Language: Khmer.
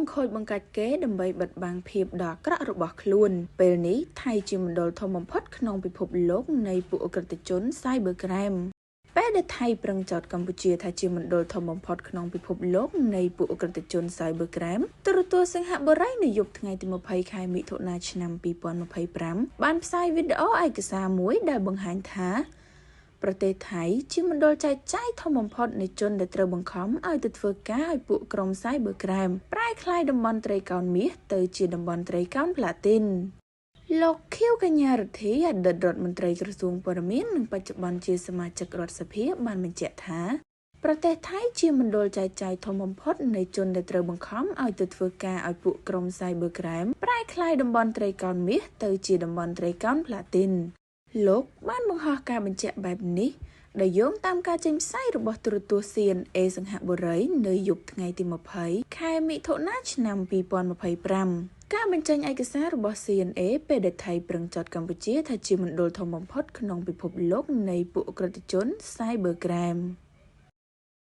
បង្ខូចបង្កាច់គេដើម្បីបិទបាំងភាពដ៏អាក្រក់របស់ខ្លួនពេលនេះថៃជាមណ្ឌលធំបំផុតក្នុងពិភពលោកនៃពួកអក្រិតជន Cybercrime ពេលដែលថៃប្រឹងចោទកម្ពុជាថាជាមណ្ឌលធំបំផុតក្នុងពិភពលោកនៃពួកអក្រិតជន Cybercrime ទូរទស្សន៍សិង្ហបុរីនៅយប់ថ្ងៃទី20 ខែមិថុនាឆ្នាំ2025បានផ្សាយវីដេអូឯកសារមួយដែលបង្ហាញថាប្រទេសថៃជាមណ្ឌលចែកចាយធំបំផុតនៃជនដែលត្រូវបង្ខំឲ្យទៅធ្វើការឲ្យពួកក្រុម Cybercrime ប្រែក្លាយតំបន់ត្រីកោណមាសទៅជាតំបន់ត្រីកោណផ្លាទីនលោកខៀវកញ្ញារដ្ឋាអតីតរដ្ឋមន្ត្រីក្រសួងព័ត៌មាននិងបច្ចុប្បន្នជាសមាជិករដ្ឋសភាបានបញ្ជាក់ថាប្រទេសថៃជាមណ្ឌលចែកចាយធំបំផុតនៃជនដែលត្រូវបង្ខំឲ្យទៅធ្វើការឲ្យពួកក្រុម Cybercrime ប្រែក្លាយតំបន់ត្រីកោណមាសទៅជាតំបន់ត្រីកោណផ្លាទីនលោកបានបង្ហោះការបញ្ជាក់បែបនេះដោយយោងតាមការចេញផ្សាយរបស់ទូរទស្សន៍ CNA សិង្ហបុរីនៅយប់ថ្ងៃទី20 ខែមិថុនាឆ្នាំ2025ការបញ្ចេញឯកសាររបស់ CNA ពេលដែលថៃប្រឹងចោទកម្ពុជាថាជាមណ្ឌលធំបំផុតក្នុងពិភពលោកនៃពួកអក្រិតជន Cybercrime